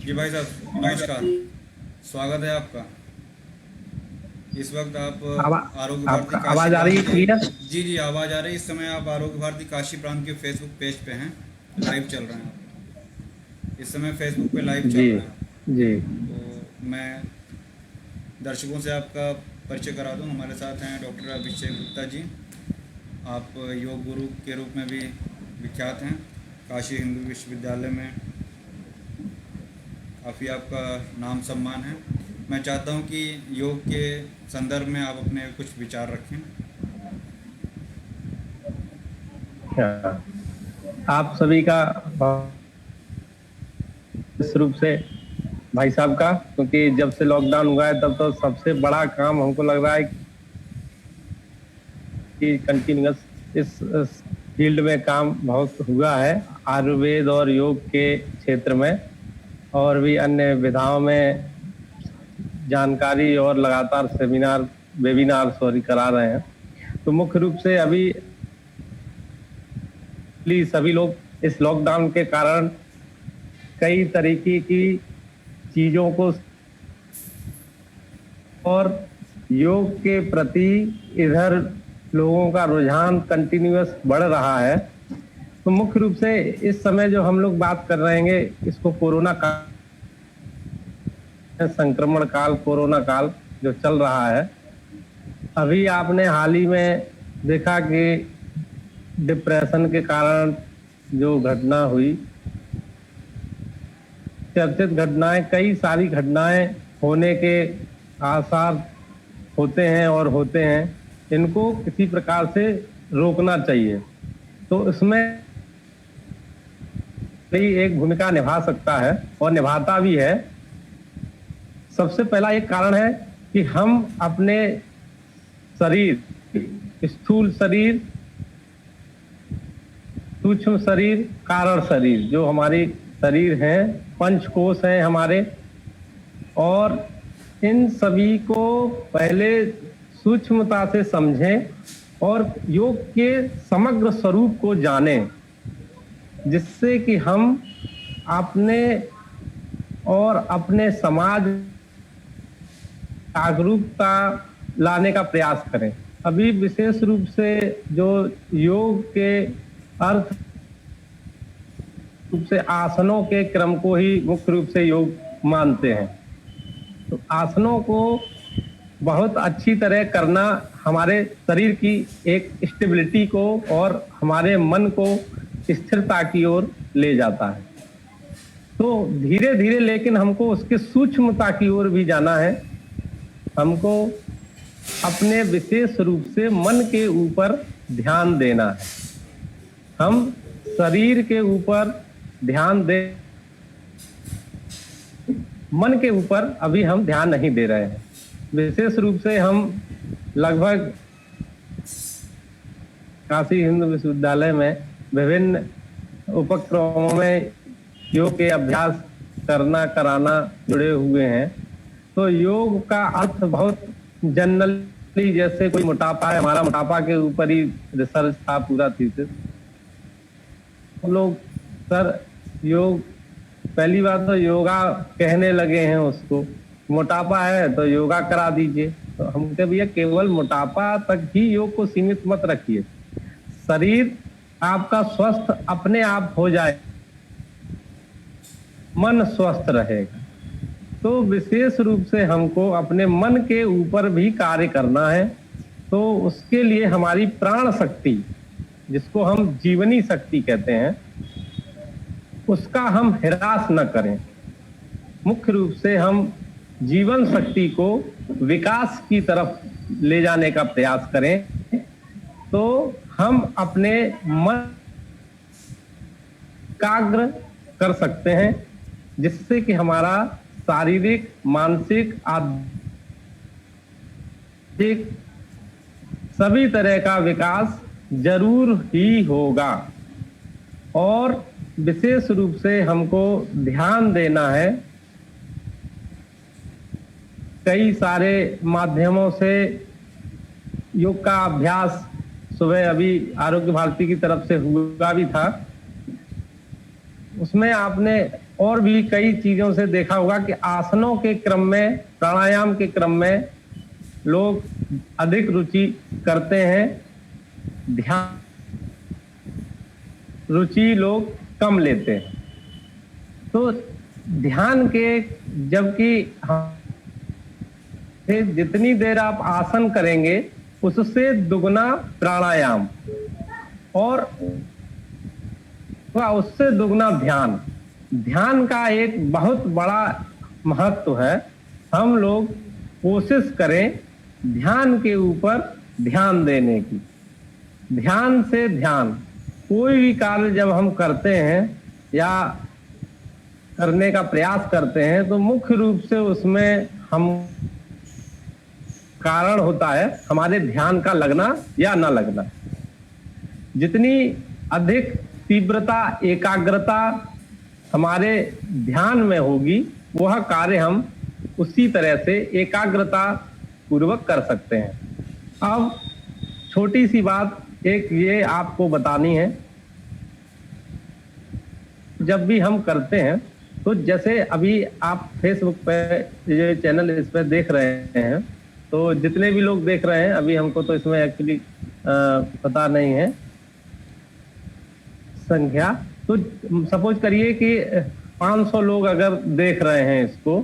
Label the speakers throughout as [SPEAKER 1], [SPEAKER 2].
[SPEAKER 1] जी भाई साहब नमस्कार। स्वागत है आपका। इस वक्त आप
[SPEAKER 2] आवा,
[SPEAKER 1] आरोग्य भारती
[SPEAKER 2] आपका
[SPEAKER 1] काशी
[SPEAKER 2] आवाज आ रही
[SPEAKER 1] प्रांत
[SPEAKER 2] है
[SPEAKER 1] के।
[SPEAKER 2] क्लियर?
[SPEAKER 1] जी जी, आवाज़ आ रही है। इस समय आप आरोग्य भारती काशी प्रांत के फेसबुक पेज पे हैं। लाइव चल रहे हैं आप। इस समय फेसबुक पे लाइव चल
[SPEAKER 2] जी
[SPEAKER 1] रहे हैं आप।
[SPEAKER 2] जी।
[SPEAKER 1] तो मैं दर्शकों से आपका परिचय करा दूं। हमारे साथ हैं डॉक्टर अभिषेक गुप्ता जी। आप योग गुरु के रूप में भी विख्यात हैं। काशी हिंदू विश्वविद्यालय में काफ़ी आपका नाम सम्मान है। मैं चाहता हूं कि योग के संदर्भ में आप अपने कुछ विचार रखें।
[SPEAKER 2] हाँ, आप सभी का इस रूप से भाई साहब का, क्योंकि जब से लॉकडाउन हुआ है तब तो सबसे बड़ा काम हमको लग रहा है कि कंटिन्यूअस इस फील्ड में काम बहुत हुआ है, आयुर्वेद और योग के क्षेत्र में और भी अन्य विधाओं में जानकारी और लगातार सेमिनार वेबिनार सॉरी करा रहे हैं। तो मुख्य रूप से अभी सभी लोग इस लॉकडाउन के कारण कई तरीके की चीजों को और योग के प्रति इधर लोगों का रुझान कंटिन्यूअस बढ़ रहा है। तो मुख्य रूप से इस समय जो हम लोग बात कर रहे हैं इसको कोरोना काल, संक्रमण काल, कोरोना काल जो चल रहा है। अभी आपने हाल ही में देखा कि डिप्रेशन के कारण जो घटना हुई, चर्चित घटनाएं, कई सारी घटनाएं होने के आसार होते हैं और होते हैं। इनको किसी प्रकार से रोकना चाहिए। तो इसमें भी एक भूमिका निभा सकता है और निभाता भी है। सबसे पहला एक कारण है कि हम अपने शरीर, स्थूल शरीर, सूक्ष्म शरीर, कारण शरीर, जो हमारी शरीर हैं, पंचकोश हैं हमारे, और इन सभी को पहले सूक्ष्मता से समझें और योग के समग्र स्वरूप को जानें, जिससे कि हम अपने और अपने समाज जागरूकता लाने का प्रयास करें। अभी विशेष रूप से जो योग के अर्थ रूप से आसनों के क्रम को ही मुख्य रूप से योग मानते हैं। तो आसनों को बहुत अच्छी तरह करना हमारे शरीर की एक स्टेबिलिटी को और हमारे मन को स्थिरता की ओर ले जाता है। तो धीरे धीरे लेकिन हमको उसके सूक्ष्मता की ओर भी जाना है। हमको अपने विशेष रूप से मन के ऊपर ध्यान देना है। हम शरीर के ऊपर ध्यान दे, मन के ऊपर अभी हम ध्यान नहीं दे रहे हैं। विशेष रूप से हम लगभग काशी हिंदू विश्वविद्यालय में विभिन्न उपक्रमों में योग के अभ्यास करना कराना जुड़े हुए हैं। तो योग का अर्थ बहुत जनरली, जैसे कोई मोटापा है, हमारा मोटापा के ऊपर ही रिसर्च था, पूरा थीसिस। हम लोग सर योग, पहली बात तो योगा कहने लगे हैं उसको, मोटापा है तो योगा करा दीजिए। तो हम कहे भैया केवल मोटापा तक ही योग को सीमित मत रखिए। शरीर आपका स्वस्थ अपने आप हो जाए, मन स्वस्थ रहेगा। तो विशेष रूप से हमको अपने मन के ऊपर भी कार्य करना है। तो उसके लिए हमारी प्राण शक्ति, जिसको हम जीवनी शक्ति कहते हैं, उसका हम हिरास न करें। मुख्य रूप से हम जीवन शक्ति को विकास की तरफ ले जाने का प्रयास करें। तो हम अपने मन एकाग्र कर सकते हैं, जिससे कि हमारा शारीरिक, मानसिक, आध्यात्मिक सभी तरह का विकास जरूर ही होगा। और विशेष रूप से हमको ध्यान देना है। कई सारे माध्यमों से योग का अभ्यास सुबह अभी आरोग्य भारती की तरफ से हुआ भी था। उसमें आपने और भी कई चीजों से देखा होगा कि आसनों के क्रम में, प्राणायाम के क्रम में लोग अधिक रुचि करते हैं, ध्यान रुचि लोग कम लेते हैं। तो ध्यान के, जबकि जितनी देर आप आसन करेंगे उससे दुगना प्राणायाम और उससे दुगना ध्यान। ध्यान का एक बहुत बड़ा महत्व है। हम लोग कोशिश करें ध्यान के ऊपर ध्यान देने की। ध्यान से ध्यान, कोई भी कार्य जब हम करते हैं या करने का प्रयास करते हैं तो मुख्य रूप से उसमें हम कारण होता है हमारे ध्यान का लगना या ना लगना। जितनी अधिक तीव्रता, एकाग्रता हमारे ध्यान में होगी, वह कार्य हम उसी तरह से एकाग्रता पूर्वक कर सकते हैं। अब छोटी सी बात एक ये आपको बतानी है, जब भी हम करते हैं तो जैसे अभी आप फेसबुक पे ये चैनल इस पे देख रहे हैं, तो जितने भी लोग देख रहे हैं, अभी हमको तो इसमें एक्चुअली पता नहीं है संख्या, तो सपोज करिए कि 500 लोग अगर देख रहे हैं इसको,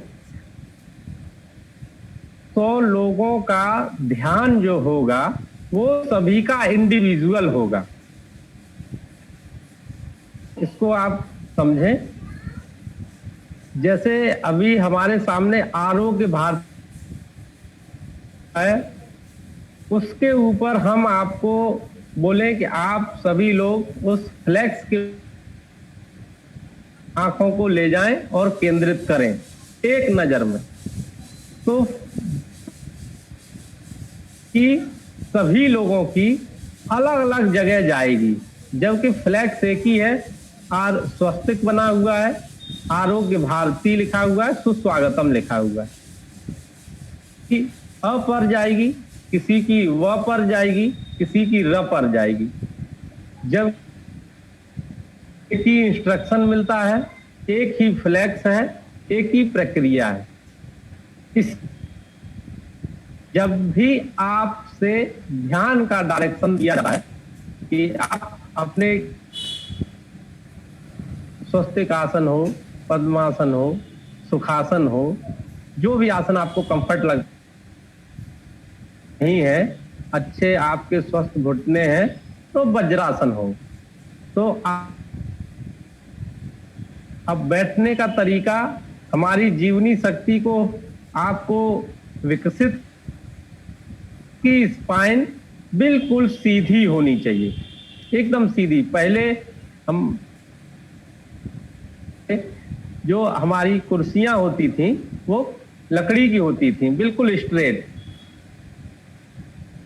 [SPEAKER 2] तो लोगों का ध्यान जो होगा वो सभी का इंडिविजुअल होगा। इसको आप समझें। जैसे अभी हमारे सामने आरोग्य भारत है, उसके ऊपर हम आपको बोले कि आप सभी लोग उस फ्लैक्स के आंखों को ले जाएं और केंद्रित करें एक नजर में, तो कि सभी लोगों की अलग अलग जगह जाएगी, जबकि फ्लैक्स एक ही है। और स्वस्तिक बना हुआ है, आरोग्य भारती लिखा हुआ है, सुस्वागतम लिखा हुआ है। कि अ पर जाएगी, किसी की व पर जाएगी, किसी की र पर जाएगी। जब एक ही इंस्ट्रक्शन मिलता है, एक ही फ्लैक्स है, एक ही प्रक्रिया है। इस जब भी आपसे ध्यान का डायरेक्शन दिया जाता है कि आप अपने स्वस्तिक आसन हो, पद्मासन हो, सुखासन हो, जो भी आसन आपको कंफर्ट लग नहीं है, अच्छे आपके स्वस्थ घुटने हैं, तो वज्रासन हो। तो अब बैठने का तरीका हमारी जीवनी शक्ति को आपको विकसित की, स्पाइन बिल्कुल सीधी होनी चाहिए, एकदम सीधी। पहले हम जो हमारी कुर्सियां होती थी वो लकड़ी की होती थी, बिल्कुल स्ट्रेट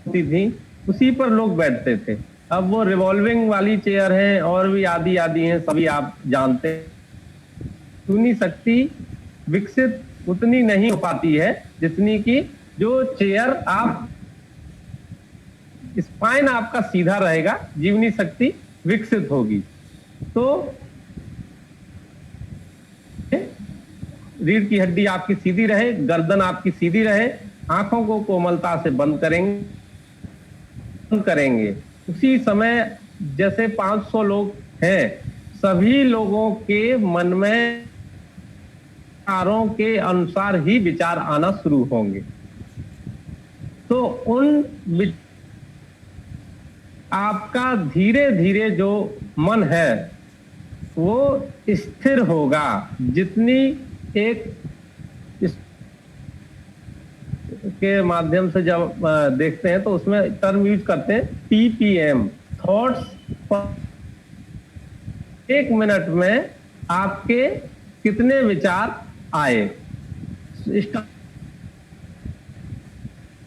[SPEAKER 2] होती थी, उसी पर लोग बैठते थे। अब वो रिवॉल्विंग वाली चेयर है और भी आदि आदि हैं, सभी आप जानते हैं। सुनी शक्ति विकसित उतनी नहीं हो पाती है जितनी कि जो चेयर आप, स्पाइन आपका सीधा रहेगा, जीवनी शक्ति विकसित होगी। तो रीढ़ की हड्डी आपकी सीधी रहे, गर्दन आपकी सीधी रहे, आंखों को कोमलता से बंद करेंगे। उसी समय जैसे 500 लोग हैं, सभी लोगों के मन में विचारों के अनुसार ही विचार आना शुरू होंगे। तो उन आपका धीरे धीरे जो मन है वो स्थिर होगा। जितनी एक के माध्यम से जब देखते हैं तो उसमें टर्म यूज करते हैं TPM, थॉट्स पर 1 मिनट में आपके कितने विचार आए। इसका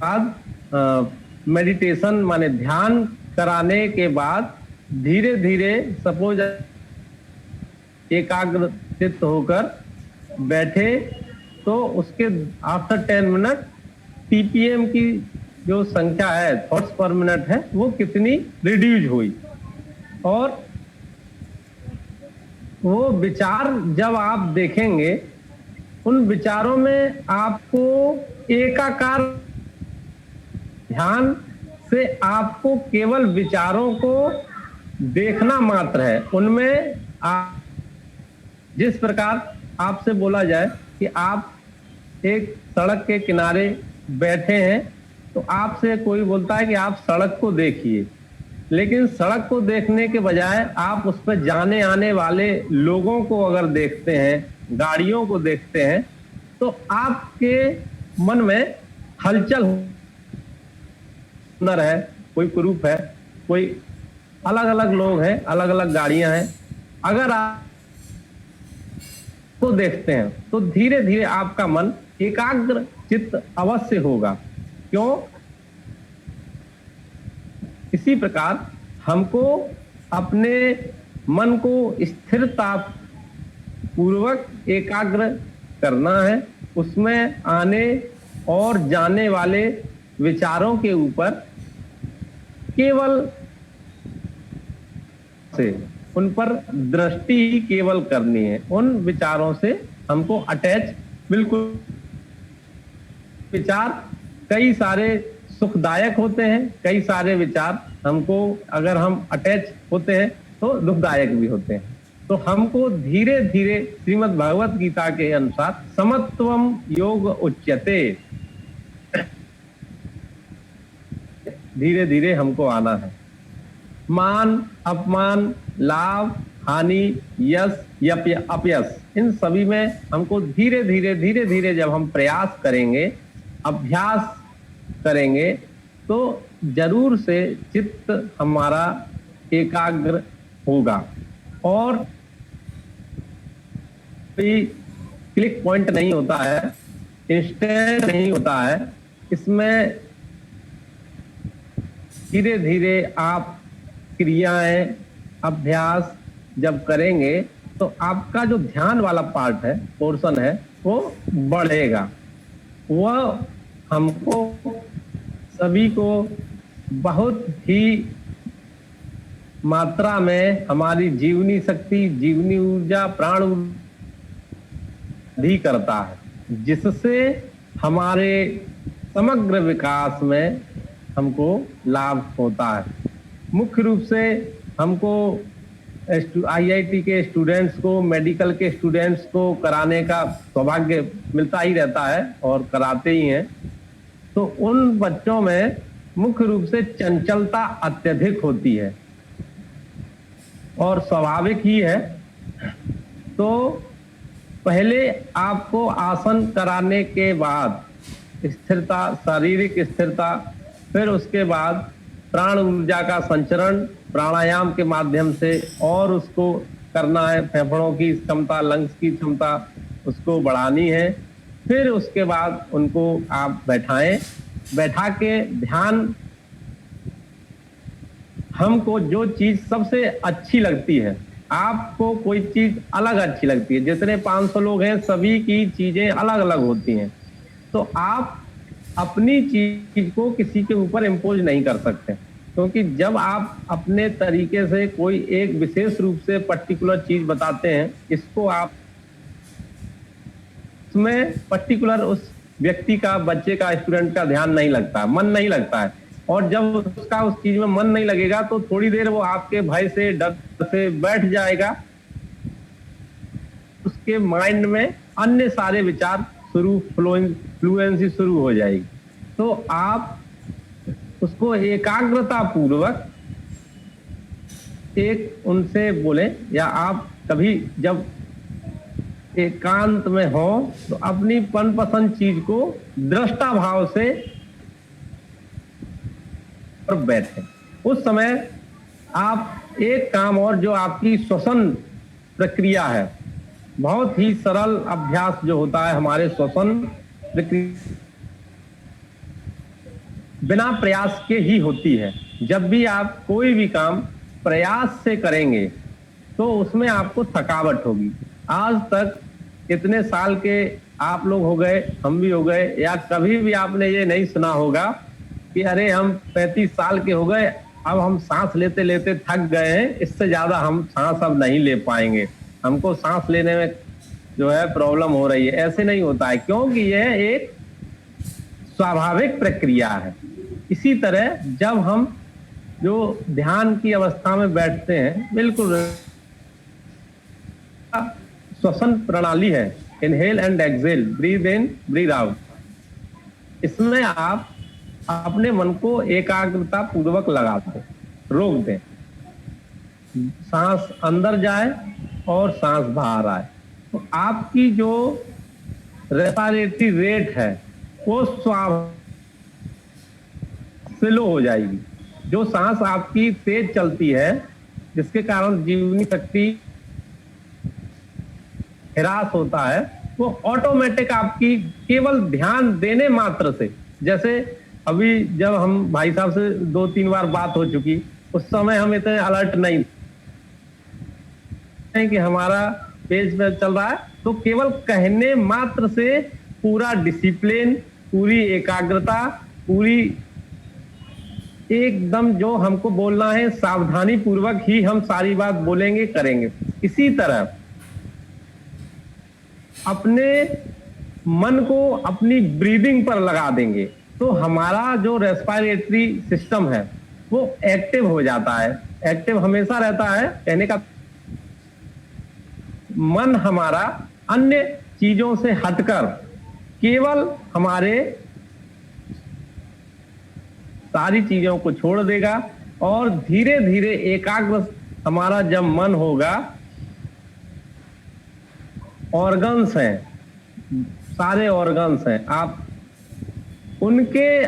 [SPEAKER 2] बाद मेडिटेशन माने ध्यान कराने के बाद धीरे धीरे सपोज एकाग्रचित्त होकर बैठे, तो उसके आफ्टर 10 मिनट TPM की जो संख्या है, थॉट्स पर मिनट है, वो कितनी रिड्यूस हुई। और वो विचार जब आप देखेंगे, उन विचारों में आपको एकाकार ध्यान से आपको केवल विचारों को देखना मात्र है। उनमें आप जिस प्रकार आपसे बोला जाए कि आप एक सड़क के किनारे बैठे हैं, तो आपसे कोई बोलता है कि आप सड़क को देखिए, लेकिन सड़क को देखने के बजाय आप उस पर जाने आने वाले लोगों को अगर देखते हैं, गाड़ियों को देखते हैं, तो आपके मन में हलचल नर है, कोई कुरूप है, कोई अलग अलग लोग हैं, अलग अलग गाड़ियां हैं। अगर आप को देखते हैं तो धीरे धीरे आपका मन एकाग्र चित्त अवश्य होगा। क्यों? इसी प्रकार हमको अपने मन को स्थिरता पूर्वक एकाग्र करना है। उसमें आने और जाने वाले विचारों के ऊपर केवल से उन पर दृष्टि ही केवल करनी है। उन विचारों से हमको अटैच बिल्कुल, विचार कई सारे सुखदायक होते हैं, कई सारे विचार हमको अगर हम अटैच होते हैं तो दुखदायक भी होते हैं। तो हमको धीरे धीरे श्रीमद् भगवत गीता के अनुसार समत्वम योग उच्यते, धीरे धीरे हमको आना है। मान अपमान, लाभ हानि, यश अपयश, इन सभी में हमको धीरे धीरे जब हम प्रयास करेंगे, अभ्यास करेंगे, तो जरूर से चित्त हमारा एकाग्र होगा और क्लिक पॉइंट नहीं होता है, इंस्टेंट नहीं होता है। इसमें धीरे धीरे आप क्रियाएं, अभ्यास जब करेंगे तो आपका जो ध्यान वाला पार्ट है, पोर्शन है, वो बढ़ेगा। वह हमको सभी को बहुत ही मात्रा में हमारी जीवनी शक्ति, जीवनी ऊर्जा, प्राण भी करता है, जिससे हमारे समग्र विकास में हमको लाभ होता है। मुख्य रूप से हमको IIT के स्टूडेंट्स को, मेडिकल के स्टूडेंट्स को कराने का सौभाग्य मिलता ही रहता है और कराते ही हैं। तो उन बच्चों में मुख्य रूप से चंचलता अत्यधिक होती है और स्वाभाविक ही है। तो पहले आपको आसन कराने के बाद स्थिरता, शारीरिक स्थिरता, फिर उसके बाद प्राण ऊर्जा का संचरण प्राणायाम के माध्यम से और उसको करना है। फेफड़ों की क्षमता, लंग्स की क्षमता उसको बढ़ानी है। फिर उसके बाद उनको आप बैठाएं, बैठा के ध्यान, हमको जो चीज सबसे अच्छी लगती है, आपको कोई चीज अलग अच्छी लगती है, जितने 500 लोग हैं सभी की चीजें अलग अलग होती हैं, तो आप अपनी चीज को किसी के ऊपर इम्पोज नहीं कर सकते। क्योंकि जब आप अपने तरीके से कोई एक विशेष रूप से पर्टिकुलर चीज बताते हैं, इसको आप उसमें पर्टिकुलर उस व्यक्ति का, बच्चे का, स्टूडेंट का ध्यान नहीं लगता, मन नहीं लगता है। और जब उसका उस चीज में मन नहीं लगेगा तो थोड़ी देर वो आपके भय से, डर से बैठ जाएगा, उसके माइंड में अन्य सारे विचार फ्लुएंसी शुरू हो जाएगी। तो आप उसको एकाग्रता पूर्वक एक उनसे बोले, या आप कभी जब एकांत में हो तो अपनी मनपसंद चीज को दृष्टा भाव से बैठे। उस समय आप एक काम और, जो आपकी श्वसन प्रक्रिया है, बहुत ही सरल अभ्यास जो होता है हमारे श्वसन प्रक्रिया बिना प्रयास के ही होती है। जब भी आप कोई भी काम प्रयास से करेंगे तो उसमें आपको थकावट होगी। आज तक इतने साल के आप लोग हो गए, हम भी हो गए, या कभी भी आपने ये नहीं सुना होगा कि अरे हम 35 साल के हो गए, अब हम सांस लेते लेते थक गए हैं, इससे ज्यादा हम सांस अब नहीं ले पाएंगे। हमको सांस लेने में जो है प्रॉब्लम हो रही है, ऐसे नहीं होता है, क्योंकि यह एक स्वाभाविक प्रक्रिया है। इसी तरह जब हम जो ध्यान की अवस्था में बैठते हैं, बिल्कुल श्वसन प्रणाली है, inhale and exhale, breathe in breathe out, इसमें आप अपने मन को एकाग्रता पूर्वक लगा दें, रोक दें, सांस अंदर जाए और सांस बाहर आए, तो आपकी जो रेस्पिरेटरी रेट है वो स्लो हो जाएगी। जो सांस आपकी तेज चलती है, जिसके कारण जीवनी शक्ति हिरास होता है, वो ऑटोमेटिक आपकी केवल ध्यान देने मात्र से, जैसे अभी जब हम भाई साहब से 2-3 बार बात हो चुकी, उस समय हम इतने अलर्ट नहीं थे कि हमारा पेज पे चल रहा है, तो केवल कहने मात्र से पूरा डिसिप्लिन, पूरी एकाग्रता, पूरी एकदम जो हमको बोलना है सावधानी पूर्वक ही हम सारी बात बोलेंगे, करेंगे। इसी तरह अपने मन को अपनी ब्रीदिंग पर लगा देंगे, तो हमारा जो रेस्पिरेटरी सिस्टम है वो एक्टिव हो जाता है। एक्टिव हमेशा रहता है, कहने का मन हमारा अन्य चीजों से हटकर केवल हमारे सारी चीजों को छोड़ देगा, और धीरे धीरे एकाग्र हमारा जब मन होगा, ऑर्गन्स हैं, सारे ऑर्गन्स हैं, आप उनके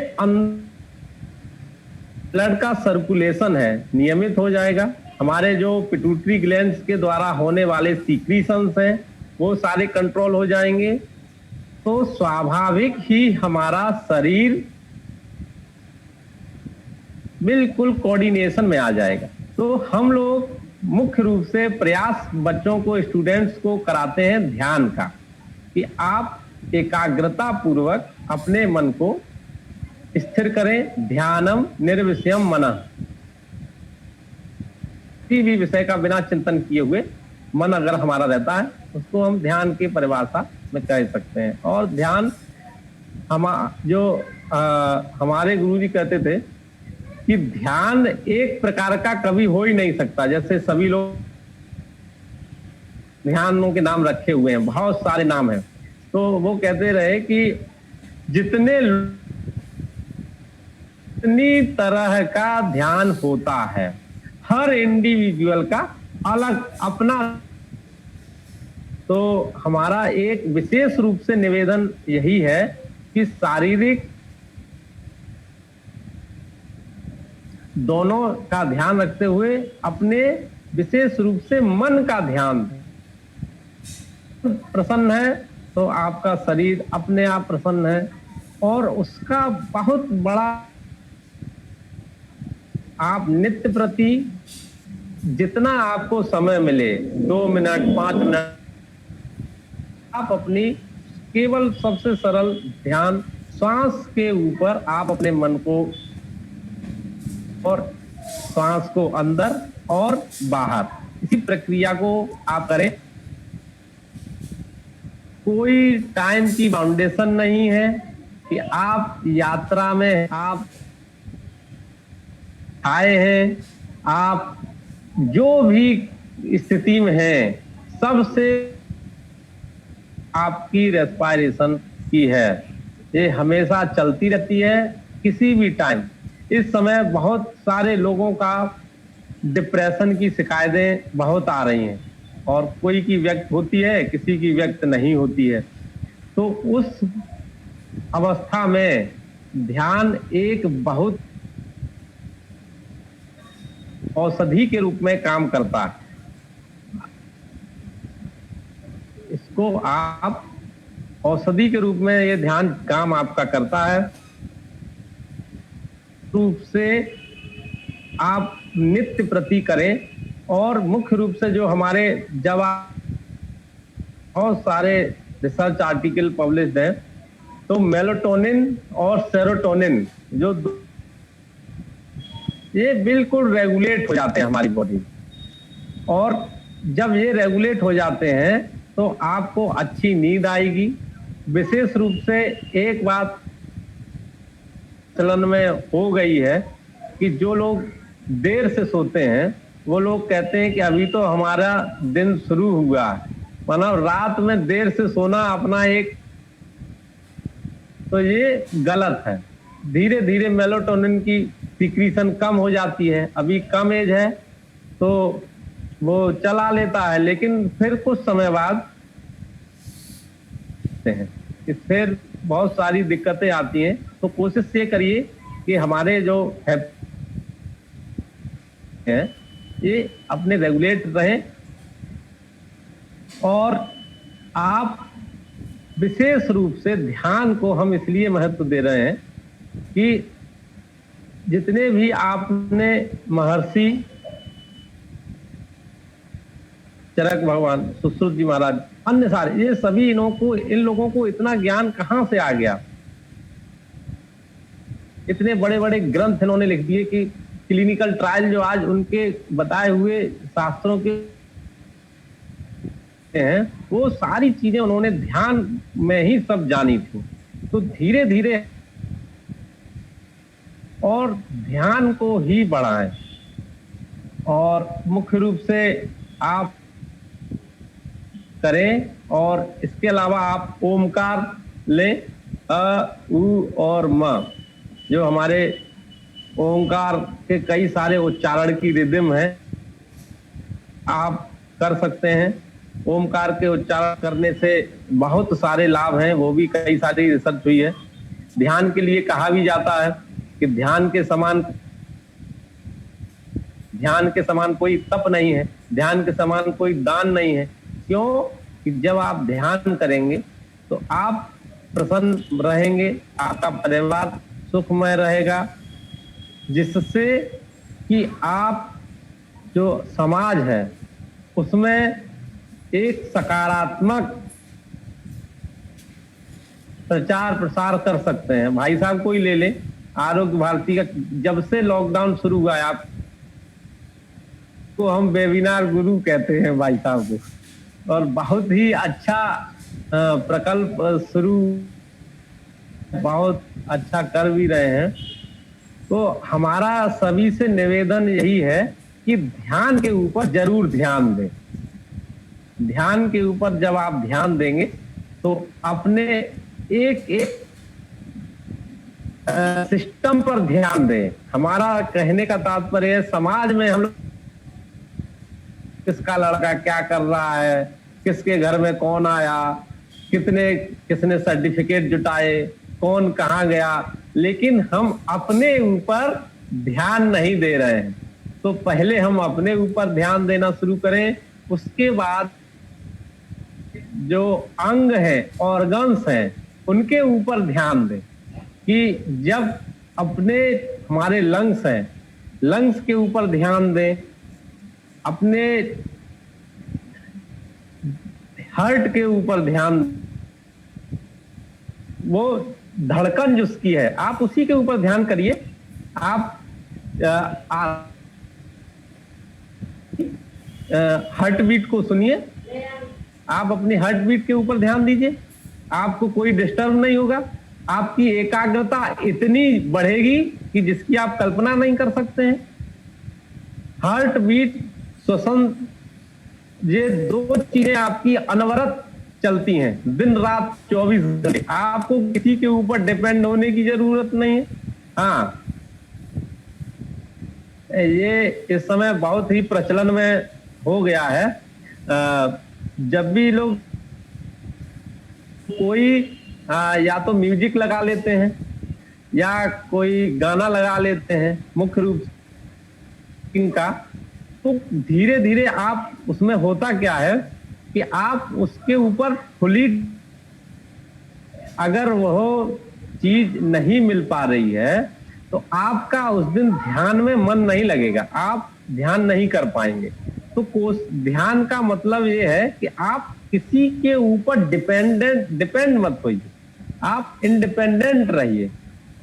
[SPEAKER 2] ब्लड का सर्कुलेशन है नियमित हो जाएगा। हमारे जो पिट्यूटरी ग्लैंड्स के द्वारा होने वाले सीक्रीशंस हैं वो सारे कंट्रोल हो जाएंगे, तो स्वाभाविक ही हमारा शरीर बिल्कुल कोऑर्डिनेशन में आ जाएगा। तो हम लोग मुख्य रूप से प्रयास बच्चों को, स्टूडेंट्स को कराते हैं ध्यान का, कि आप एकाग्रता पूर्वक अपने मन को स्थिर करें। ध्यानम निर्विषयम मनः, किसी भी विषय का बिना चिंतन किए हुए मन अगर हमारा रहता है, उसको हम ध्यान की परिभाषा में कह सकते हैं। और ध्यान हमारे गुरुजी कहते थे कि ध्यान एक प्रकार का कभी हो ही नहीं सकता। जैसे सभी लोग ध्यानों के नाम रखे हुए हैं, बहुत सारे नाम हैं, तो वो कहते रहे कि जितनी तरह का ध्यान होता है, हर इंडिविजुअल का अलग अपना। तो हमारा एक विशेष रूप से निवेदन यही है कि शारीरिक दोनों का ध्यान रखते हुए अपने विशेष रूप से मन का ध्यान प्रसन्न है, तो आपका शरीर अपने आप प्रसन्न है। और उसका बहुत बड़ा, आप नित्य प्रति जितना आपको समय मिले, 2 मिनट 5 मिनट, आप अपनी केवल सबसे सरल ध्यान श्वास के ऊपर आप अपने मन को और श्वास को अंदर और बाहर, इसी प्रक्रिया को आप करें। कोई टाइम की बाउंडेशन नहीं है कि आप यात्रा में आप आए हैं, आप जो भी स्थिति में हैं, सबसे आपकी रेस्पिरेशन की है, ये हमेशा चलती रहती है किसी भी टाइम। इस समय बहुत सारे लोगों का डिप्रेशन की शिकायतें बहुत आ रही हैं, और कोई की व्यक्त होती है, किसी की व्यक्त नहीं होती है। तो उस अवस्था में ध्यान एक बहुत औषधि के रूप में काम करता है। इसको आप औषधि के रूप में, ये ध्यान काम आपका करता है। रूप से आप नित्य प्रति करें। और मुख्य रूप से जो हमारे, जब आप बहुत सारे रिसर्च आर्टिकल पब्लिश्ड हैं, तो मेलाटोनिन और सेरोटोनिन जो ये बिल्कुल रेगुलेट हो जाते हैं हमारी बॉडी, और जब ये रेगुलेट हो जाते हैं तो आपको अच्छी नींद आएगी। विशेष रूप से एक बात चलन में हो गई है कि जो लोग देर से सोते हैं वो लोग कहते हैं कि अभी तो हमारा दिन शुरू हुआ है, मतलब रात में देर से सोना अपना एक, तो ये गलत है। धीरे धीरे मेलाटोनिन की सिक्रीशन कम हो जाती है। अभी कम एज है तो वो चला लेता है, लेकिन फिर कुछ समय बाद फिर बहुत सारी दिक्कतें आती हैं। तो कोशिश ये करिए कि हमारे जो है ये अपने रेगुलेट रहें, और आप विशेष रूप से ध्यान को हम इसलिए महत्व दे रहे हैं कि जितने भी आपने महर्षि चरक भगवान, सुश्रुत जी महाराज, अन्य सारे, ये सभी इन लोगों को इतना ज्ञान कहां से आ गया? इतने बड़े बड़े ग्रंथ इन्होंने लिख दिए कि क्लिनिकल ट्रायल जो आज उनके बताए हुए शास्त्रों के हैं, वो सारी चीजें उन्होंने ध्यान में ही सब जानी थी। तो धीरे धीरे और ध्यान को ही बढ़ाएं, और मुख्य रूप से आप करें। और इसके अलावा आप ओमकार लें, अ, उ और म, जो हमारे ओमकार के कई सारे उच्चारण की रिदम है, आप कर सकते हैं। ओमकार के उच्चारण करने से बहुत सारे लाभ हैं, वो भी कई सारी रिसर्च हुई है। ध्यान के लिए कहा भी जाता है कि ध्यान के समान कोई तप नहीं है, ध्यान के समान कोई दान नहीं है। क्यों? कि जब आप ध्यान करेंगे तो आप प्रसन्न रहेंगे, आपका परिवार सुखमय रहेगा, जिससे कि आप जो समाज है उसमें एक सकारात्मक प्रचार प्रसार कर सकते हैं। भाई साहब को ही ले लें, आरोग्य भारती का जब से लॉकडाउन शुरू हुआ है, आप को हम वेबिनार गुरु कहते हैं भाई साहब को, और बहुत ही अच्छा प्रकल्प शुरू, बहुत अच्छा कर भी रहे हैं। तो हमारा सभी से निवेदन यही है कि ध्यान के ऊपर जरूर ध्यान दें। ध्यान के ऊपर जब आप ध्यान देंगे तो अपने एक एक सिस्टम पर ध्यान दें। हमारा कहने का तात्पर्य है, समाज में हम लोग किसका लड़का क्या कर रहा है, किसके घर में कौन आया, किसने सर्टिफिकेट जुटाए, कौन कहाँ गया, लेकिन हम अपने ऊपर ध्यान नहीं दे रहे हैं। तो पहले हम अपने ऊपर ध्यान देना शुरू करें, उसके बाद जो अंग है, ऑर्गन्स हैं, उनके ऊपर ध्यान दें। कि जब अपने हमारे लंग्स हैं, लंग्स के ऊपर ध्यान दें, अपने हार्ट के ऊपर ध्यान, वो धड़कन जिसकी है आप उसी के ऊपर ध्यान करिए। आप हार्ट बीट को सुनिए, आप अपनी हार्ट बीट के ऊपर ध्यान दीजिए, आपको कोई डिस्टर्ब नहीं होगा। आपकी एकाग्रता इतनी बढ़ेगी कि जिसकी आप कल्पना नहीं कर सकते हैं। हार्ट बीट, श्वसन, ये दो चीजें आपकी अनवरत चलती हैं दिन रात 24 घंटे। आपको किसी के ऊपर डिपेंड होने की जरूरत नहीं है। हाँ, ये इस समय बहुत ही प्रचलन में हो गया है। जब भी लोग कोई या तो म्यूजिक लगा लेते हैं या कोई गाना लगा लेते हैं, मुख्य रूप से इनका, तो धीरे धीरे आप उसमें होता क्या है कि आप उसके ऊपर फुली, अगर वह चीज नहीं मिल पा रही है तो आपका उस दिन ध्यान में मन नहीं लगेगा, आप ध्यान नहीं कर पाएंगे। तो ध्यान का मतलब ये है कि आप किसी के ऊपर डिपेंड मत होइए, आप इंडिपेंडेंट रहिए।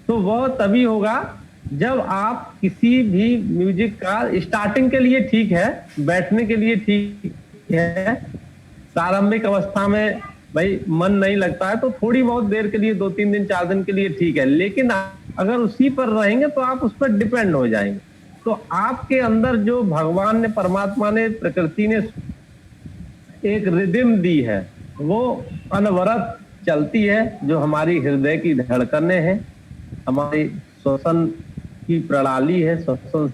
[SPEAKER 2] तो वह तभी होगा जब आप किसी भी म्यूजिक का, स्टार्टिंग के लिए ठीक है, बैठने के लिए ठीक है। प्रारंभिक अवस्था में भाई मन नहीं लगता है तो थोड़ी बहुत देर के लिए 2-3 दिन 4 दिन के लिए ठीक है, लेकिन अगर उसी पर रहेंगे तो आप उस पर डिपेंड हो जाएंगे। तो आपके अंदर जो भगवान ने, परमात्मा ने, प्रकृति ने एक रिदम दी है वो अनवरत चलती है, जो हमारी हृदय की धड़कनें हैं, हमारी श्वसन की प्रणाली है, श्वसन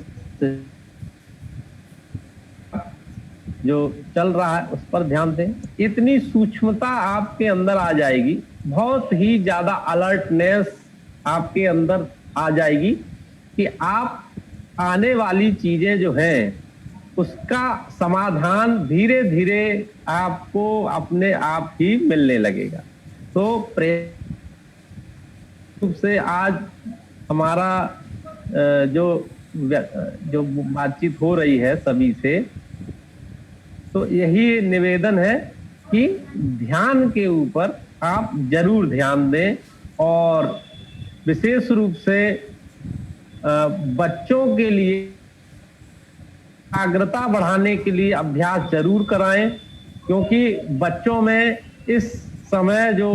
[SPEAKER 2] जो चल रहा है उस पर ध्यान दें। इतनी सूक्ष्मता आपके अंदर आ जाएगी, बहुत ही ज्यादा अलर्टनेस आपके अंदर आ जाएगी कि आप आने वाली चीजें जो हैं उसका समाधान धीरे धीरे आपको अपने आप ही मिलने लगेगा। तो रूप से आज हमारा जो बातचीत हो रही है सभी से, तो यही निवेदन है कि ध्यान के ऊपर आप जरूर ध्यान दें और विशेष रूप से बच्चों के लिए एकाग्रता बढ़ाने के लिए अभ्यास जरूर कराएं, क्योंकि बच्चों में इस समय जो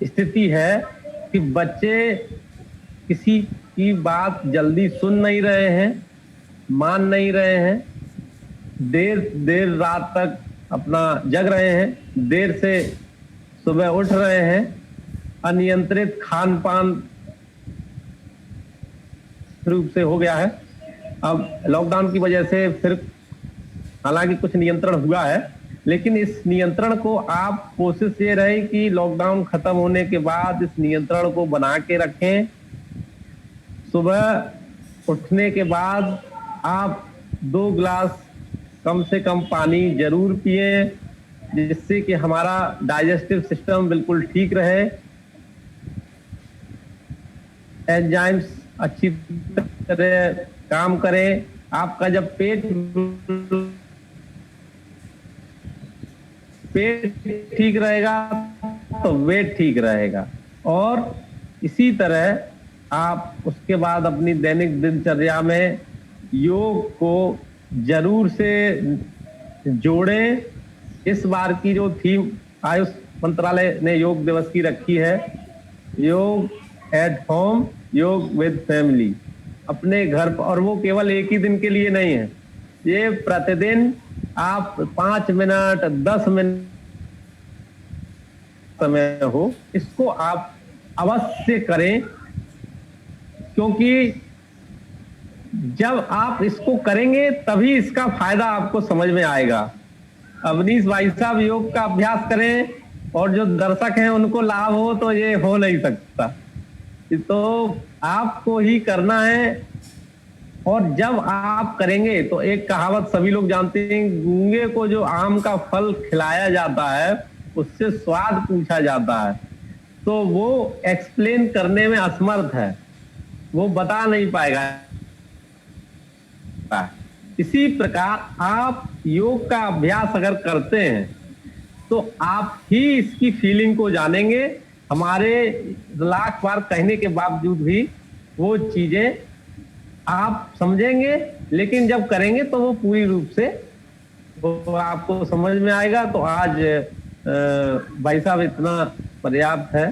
[SPEAKER 2] स्थिति है कि बच्चे किसी की बात जल्दी सुन नहीं रहे हैं, मान नहीं रहे हैं, देर रात तक अपना जग रहे हैं, देर से सुबह उठ रहे हैं, अनियंत्रित खान पान रूप से हो गया है। अब लॉकडाउन की वजह से फिर हालांकि कुछ नियंत्रण हुआ है, लेकिन इस नियंत्रण को आप कोशिश ये रहे कि लॉकडाउन खत्म होने के बाद इस नियंत्रण को बना के रखें। सुबह उठने के बाद आप 2 गिलास कम से कम पानी जरूर पिए, जिससे कि हमारा डाइजेस्टिव सिस्टम बिल्कुल ठीक रहे, एंजाइम्स अच्छी तरह काम करें। आपका जब पेट ठीक रहेगा तो वेट ठीक रहेगा, और इसी तरह आप उसके बाद अपनी दैनिक दिनचर्या में योग को जरूर से जोड़ें। इस बार की जो थीम आयुष मंत्रालय ने योग दिवस की रखी है, योग एट होम, योग विद फैमिली, अपने घर पर, और वो केवल एक ही दिन के लिए नहीं है, ये प्रतिदिन आप 5 मिनट 10 मिनट समय हो, इसको आप अवश्य करें, क्योंकि जब आप इसको करेंगे तभी इसका फायदा आपको समझ में आएगा। अवनीश भाई साहब योग का अभ्यास करें और जो दर्शक हैं उनको लाभ हो, तो ये हो नहीं सकता, तो आपको ही करना है। और जब आप करेंगे तो एक कहावत सभी लोग जानते हैं, गूंगे को जो आम का फल खिलाया जाता है उससे स्वाद पूछा जाता है, तो वो एक्सप्लेन करने में असमर्थ है, वो बता नहीं पाएगा। इसी प्रकार आप योग का अभ्यास अगर करते हैं तो आप ही इसकी फीलिंग को जानेंगे। हमारे लाख बार कहने के बावजूद भी वो चीजें आप समझेंगे, लेकिन जब करेंगे तो वो पूरी रूप से वो आपको समझ में आएगा। तो आज भाई साहब इतना पर्याप्त है।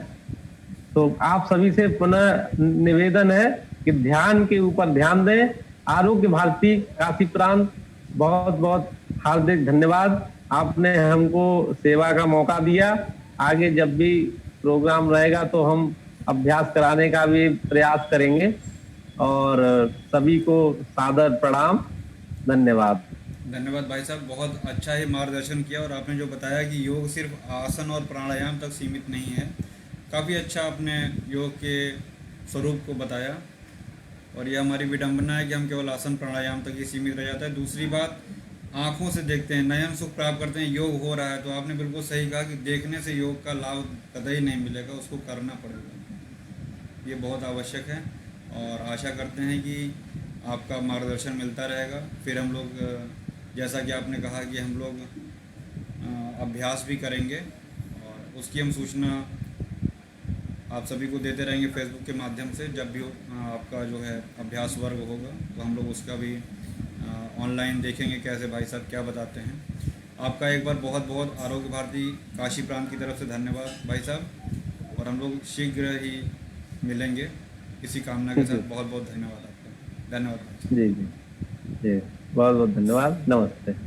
[SPEAKER 2] तो आप सभी से पुनः निवेदन है कि ध्यान के ऊपर ध्यान दें। आरोग्य भारती काशी प्रांत, बहुत बहुत हार्दिक धन्यवाद, आपने हमको सेवा का मौका दिया। आगे जब भी प्रोग्राम रहेगा तो हम अभ्यास कराने का भी प्रयास करेंगे, और सभी को सादर प्रणाम, धन्यवाद।
[SPEAKER 1] धन्यवाद भाई साहब, बहुत अच्छा ही मार्गदर्शन किया, और आपने जो बताया कि योग सिर्फ आसन और प्राणायाम तक सीमित नहीं है, काफ़ी अच्छा आपने योग के स्वरूप को बताया। और यह हमारी विडंबना है कि हम केवल आसन प्राणायाम तक ही सीमित रह जाता है। दूसरी बात, आँखों से देखते हैं, नयन सुख प्राप्त करते हैं, योग हो रहा है, तो आपने बिल्कुल सही कहा कि देखने से योग का लाभ कतई नहीं मिलेगा, उसको करना पड़ेगा, ये बहुत आवश्यक है। और आशा करते हैं कि आपका मार्गदर्शन मिलता रहेगा। फिर हम लोग, जैसा कि आपने कहा कि हम लोग अभ्यास भी करेंगे, और उसकी हम सूचना आप सभी को देते रहेंगे फेसबुक के माध्यम से। जब भी आपका जो है अभ्यास वर्ग होगा तो हम लोग उसका भी ऑनलाइन देखेंगे कैसे भाई साहब क्या बताते हैं। आपका एक बार बहुत बहुत आरोग्य भारती काशी प्रांत की तरफ से धन्यवाद भाई साहब, और हम लोग शीघ्र ही मिलेंगे इसी कामना के
[SPEAKER 2] जी
[SPEAKER 1] साथ। बहुत बहुत धन्यवाद आपका, धन्यवाद भाई साहब।
[SPEAKER 2] जी जी जी, बहुत बहुत धन्यवाद, नमस्ते।